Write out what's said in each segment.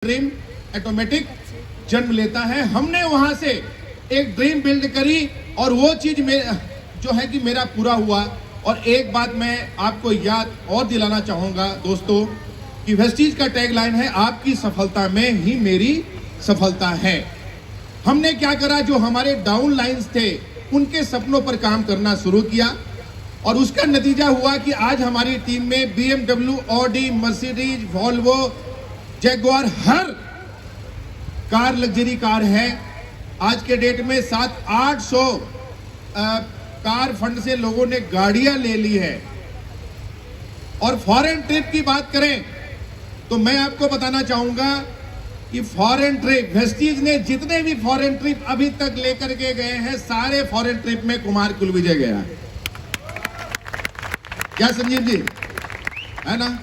Dream automatic जन्म लेता है। हमने वहां से एक ड्रीम बिल्ड करी और वो चीज जो है कि मेरा पूरा हुआ। और एक बात मैं आपको याद और दिलाना चाहूंगा दोस्तों कि वेस्टीज का टैगलाइन है, आपकी सफलता में ही मेरी सफलता है। हमने क्या करा, जो हमारे डाउन लाइंस थे उनके सपनों पर काम करना शुरू किया और उसका नतीजा हुआ कि आज हमारी टीम में BMW, Audi, Mercedes, Volvo, Jaguar हर कार लग्जरी कार है। आज के डेट में 700-800 कार फंड से लोगों ने गाड़ियां ले ली है। और फॉरेन ट्रिप की बात करें तो मैं आपको बताना चाहूंगा कि फॉरेन ट्रिप वेस्टीज ने जितने भी फॉरेन ट्रिप अभी तक लेकर के गए हैं, सारे फॉरेन ट्रिप में कुमार कुलविजय गया। क्या संजीव जी, है ना?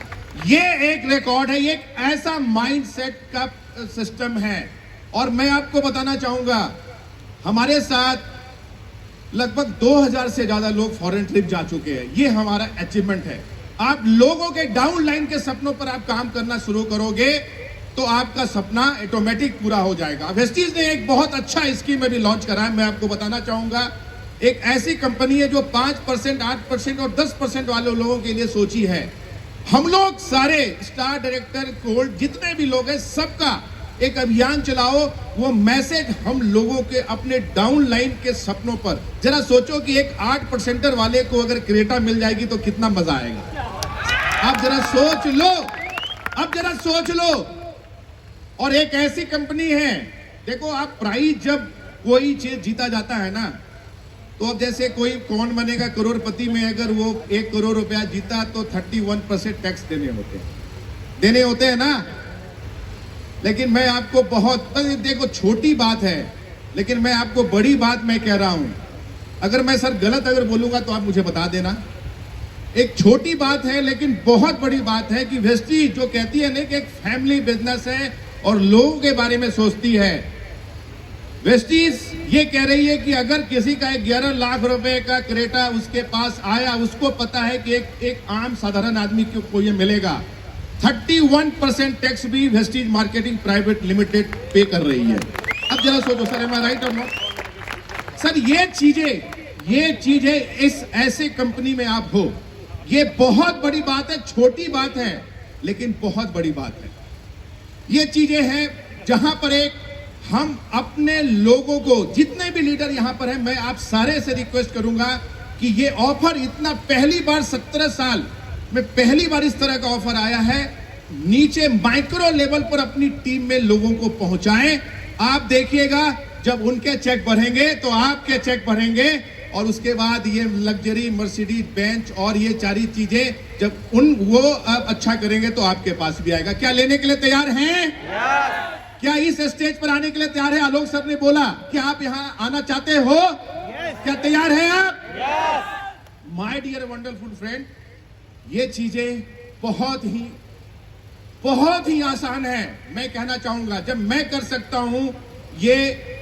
ये एक रिकॉर्ड है, ये एक ऐसा माइंडसेट का सिस्टम है। और मैं आपको बताना चाहूंगा, हमारे साथ लगभग 2000 से ज्यादा लोग फॉरेन ट्रिप जा चुके हैं। ये हमारा अचीवमेंट है। आप लोगों के डाउन लाइन के सपनों पर आप काम करना शुरू करोगे तो आपका सपना ऑटोमेटिक पूरा हो जाएगा। वेस्टीज ने एक बहुत अच्छा स्कीम अभी लॉन्च करा है, मैं आपको बताना चाहूंगा। एक ऐसी कंपनी है जो 5%, 8% और 10% वाले लोगों के लिए सोची है। हम लोग सारे स्टार डायरेक्टर, गोल्ड, जितने भी लोग हैं, सबका एक अभियान चलाओ। वो मैसेज हम लोगों के अपने डाउन लाइन के सपनों पर। जरा सोचो कि एक 8%er वाले को अगर क्रेटा मिल जाएगी तो कितना मजा आएगा। आप जरा सोच लो, अब जरा सोच लो। और एक ऐसी कंपनी है, देखो आप प्राइज जब कोई चीज जीता जाता है ना, तो अब जैसे कोई कौन बनेगा करोड़पति में, अगर वो 1 करोड़ रुपया जीता तो 31% टैक्स देने होते हैं ना। लेकिन मैं आपको देखो छोटी बात है, लेकिन मैं आपको बड़ी बात मैं कह रहा हूं। अगर मैं सर गलत अगर बोलूंगा तो आप मुझे बता देना। एक छोटी बात है लेकिन बहुत बड़ी बात है कि वेस्टीज जो कहती है ना कि एक फैमिली बिजनेस है और लोगों के बारे में सोचती है। वेस्टीज ये कह रही है कि अगर किसी का 11 लाख रुपए का क्रेटा उसके पास आया, उसको पता है कि एक आम साधारण आदमी को ये मिलेगा। 31% टैक्स भी वेस्टीज मार्केटिंग प्राइवेट लिमिटेड पे कर रही है। अब जरा सोचो सर, एम आई राइट और नॉट? सर ये चीजें इस ऐसे कंपनी में आप हो, ये बहुत बड़ी बात है। छोटी बात है लेकिन बहुत बड़ी बात है। ये चीजें हैं जहां पर एक हम अपने लोगों को, जितने भी लीडर यहां पर हैं, मैं आप सारे से रिक्वेस्ट करूंगा कि ये ऑफर इतना पहली बार 17 साल में पहली बार इस तरह का ऑफर आया है। नीचे माइक्रो लेवल पर अपनी टीम में लोगों को पहुंचाएं। आप देखिएगा जब उनके चेक बढ़ेंगे तो आपके चेक बढ़ेंगे और उसके बाद ये लग्जरी, मर्सिडीज, बेंच और ये सारी चीजें जब वो अच्छा करेंगे तो आपके पास भी आएगा। क्या लेने के लिए तैयार हैं? क्या इस स्टेज पर आने के लिए तैयार है? आलोक सर ने बोला कि आप यहां आना चाहते हो। क्या तैयार हैं आप? माय डियर वंडरफुल फ्रेंड, ये चीजें बहुत ही आसान है। मैं कहना चाहूंगा जब मैं कर सकता हूं, ये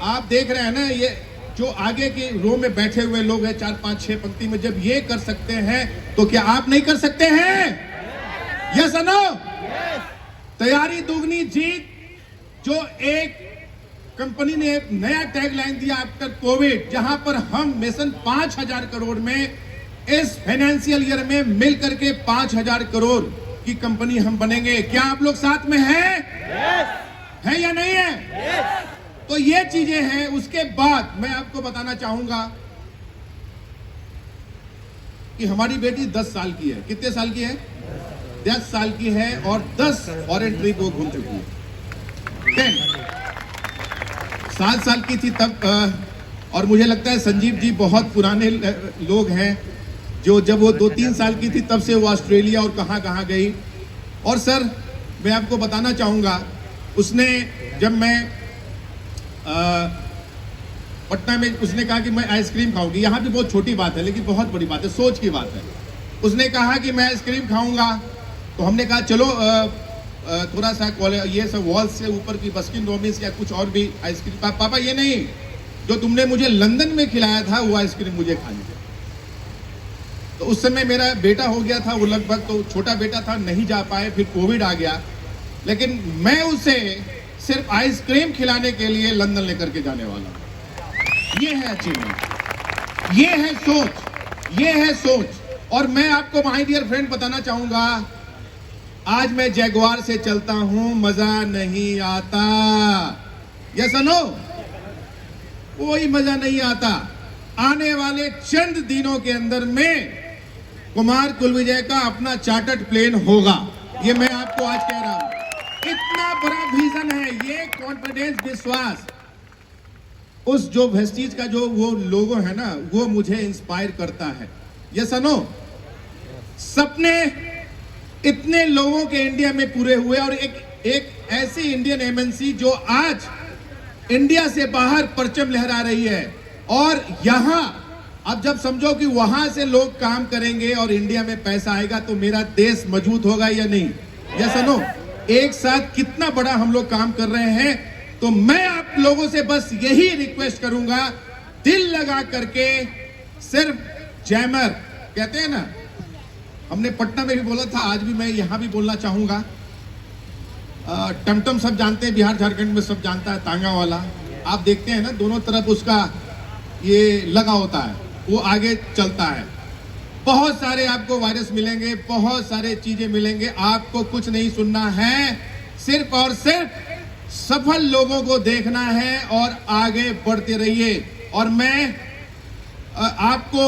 आप देख रहे हैं ना, ये जो आगे की रो में बैठे हुए लोग हैं 4, 5, 6 पंक्ति में, जब ये कर सकते हैं तो क्या आप नहीं कर सकते हैं? यस और नो? तैयारी दुगनी जीत, जो एक कंपनी ने एक नया टैगलाइन दिया आफ्टर कोविड, जहां पर हम मिशन 5000 करोड़ में इस फाइनेंशियल ईयर में मिलकर के 5000 करोड़ की कंपनी हम बनेंगे। क्या आप लोग साथ में हैं? हैं या नहीं है? तो ये चीजें हैं। उसके बाद मैं आपको बताना चाहूंगा कि हमारी बेटी 10 साल की है। कितने साल की है? 10 साल की है और 10 फॉरेन ट्रिप वो घूम चुकी है। 7 साल की थी तब, और मुझे लगता है संजीव जी बहुत पुराने लोग हैं, जो जब वो 2-3 साल की थी तब से वो ऑस्ट्रेलिया और कहां गई। और सर मैं आपको बताना चाहूंगा, उसने जब मैं पटना में, उसने कहा कि मैं आइसक्रीम खाऊंगी। यहाँ भी बहुत छोटी बात है लेकिन बहुत बड़ी बात है, सोच की बात है। उसने कहा कि मैं आइसक्रीम खाऊंगा, तो हमने कहा चलो थोड़ा सा ये सब वॉल से ऊपर की बस्किन रॉबिन्स या कुछ और भी आइसक्रीम। पापा ये नहीं, जो तुमने मुझे लंदन में खिलाया था वो आइसक्रीम मुझे खानी है। तो उस समय मेरा बेटा हो गया था, वो लगभग, तो छोटा बेटा था, नहीं जा पाए। फिर कोविड आ गया लेकिन मैं उसे सिर्फ आइसक्रीम खिलाने के लिए लंदन लेकर के जाने वाला हूं। ये है अचीवमेंट, ये है सोच, ये है सोच। और मैं आपको माय डियर फ्रेंड बताना चाहूंगा, आज मैं जैगवार से चलता हूं, मजा नहीं आता। यस नो, कोई मजा नहीं आता। आने वाले चंद दिनों के अंदर में कुमार कुलविजय का अपना चार्टर्ड प्लेन होगा। ये मैं आपको आज कह रहा हूं। इतना बड़ा विजन है, ये कॉन्फिडेंस, विश्वास, उस जो वेस्टीज का जो वो लोगो है ना, वो मुझे इंस्पायर करता है। यस नो, सपने इतने लोगों के इंडिया में पूरे हुए, और एक ऐसी इंडियन एमएनसी जो आज इंडिया से बाहर परचम लहरा रही है, और यहां अब जब समझो कि वहां से लोग काम करेंगे और इंडिया में पैसा आएगा, तो मेरा देश मजबूत होगा या नहीं? यस नो, एक साथ कितना बड़ा हम लोग काम कर रहे हैं। तो मैं आप लोगों से बस यही रिक्वेस्ट करूंगा, दिल लगा करके, सिर्फ जैमर कहते हैं ना, हमने पटना में भी बोला था, आज भी मैं यहां भी बोलना चाहूंगा। टमटम सब जानते हैं, बिहार झारखंड में सब जानता है, तांगा वाला आप देखते हैं ना, दोनों तरफ उसका ये लगा होता है, वो आगे चलता है। बहुत सारे आपको वायरस मिलेंगे, बहुत सारे चीजें मिलेंगे, आपको कुछ नहीं सुनना है, सिर्फ और सिर्फ सफल लोगों को देखना है और आगे बढ़ते रहिए। और मैं आपको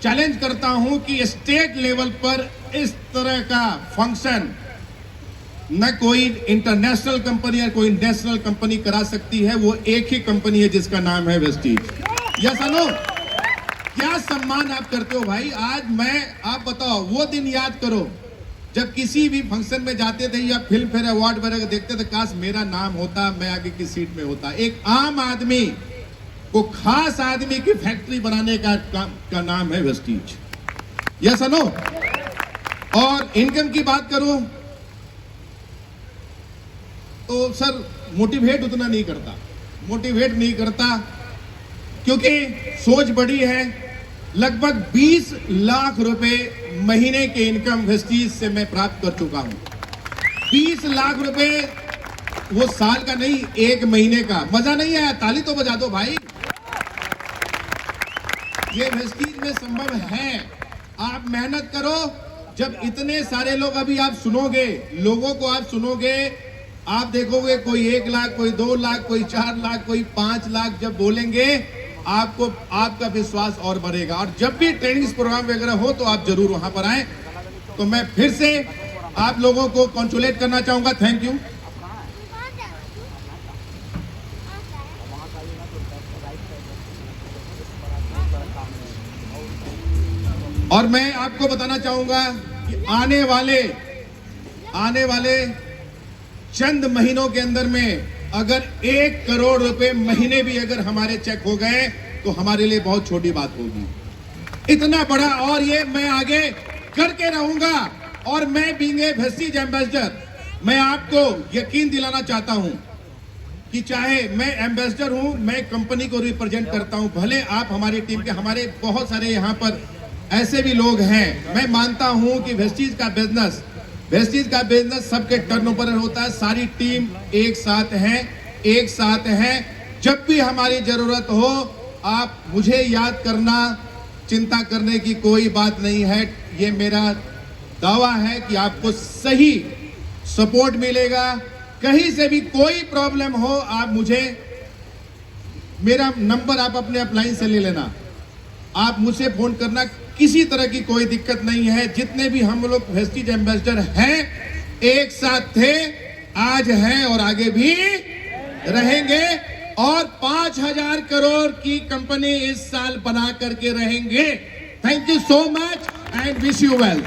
चैलेंज करता हूं कि स्टेट लेवल पर इस तरह का फंक्शन न कोई इंटरनेशनल कंपनी या कोई नेशनल कंपनी करा सकती है, वो एक ही कंपनी है जिसका नाम है वेस्टीज। यस नो, क्या सम्मान आप करते हो भाई। आज मैं, आप बताओ, वो दिन याद करो जब किसी भी फंक्शन में जाते थे या फिल्म फेयर अवार्ड वगैरह देखते थे, काश मेरा नाम होता, मैं आगे की सीट में होता। एक आम आदमी को खास आदमी की फैक्ट्री बनाने का नाम है वेस्टीज। Yes no. और इनकम की बात करूं तो सर मोटिवेट उतना नहीं करता, मोटिवेट नहीं करता, क्योंकि सोच बड़ी है। लगभग 20 लाख रुपए महीने के इनकम वेस्टीज से मैं प्राप्त कर चुका हूं। 20 लाख रुपए, वो साल का नहीं, एक महीने का। मजा नहीं आया? ताली तो बजा दो भाई। ये वेस्टीज में संभव है, आप मेहनत करो। जब इतने सारे लोग, अभी आप सुनोगे, लोगों को आप सुनोगे, आप देखोगे कोई 1 लाख, कोई 2 लाख, कोई 4 लाख, कोई 5 लाख जब बोलेंगे, आपको आपका विश्वास और बढ़ेगा। और जब भी ट्रेनिंग प्रोग्राम वगैरह हो तो आप जरूर वहां पर आए। तो मैं फिर से आप लोगों को कॉन्ग्रेचुलेट करना चाहूंगा। Thank you. और मैं आपको बताना चाहूंगा कि आने वाले चंद महीनों के अंदर में अगर 1 करोड़ रुपए महीने भी अगर हमारे चेक हो गए तो हमारे लिए बहुत छोटी बात होगी। इतना बड़ा, और ये मैं आगे करके रहूंगा। और मैं बीइंग ए वेस्टीज एम्बेसडर, मैं आपको यकीन दिलाना चाहता हूं कि चाहे मैं एम्बेसडर हूं, मैं कंपनी को रिप्रेजेंट करता हूं, भले आप हमारी टीम के, हमारे बहुत सारे यहां पर ऐसे भी लोग हैं। मैं मानता हूं कि वेस्टीज का बिजनेस सबके टर्नओवर होता है। सारी टीम एक साथ है। जब भी हमारी जरूरत हो, आप मुझे याद करना, चिंता करने की कोई बात नहीं है। ये मेरा दावा है कि आपको सही सपोर्ट मिलेगा। कहीं से भी कोई प्रॉब्लम हो, आप मुझे, मेरा नंबर आप अपने अपलाइन से ले लेना, आप मुझसे फोन करना, किसी तरह की कोई दिक्कत नहीं है। जितने भी हम लोग वेस्टीज एम्बेसडर हैं, एक साथ थे, आज हैं और आगे भी रहेंगे। और 5,000 करोड़ की कंपनी इस साल बना करके रहेंगे। Thank you so much and wish you well.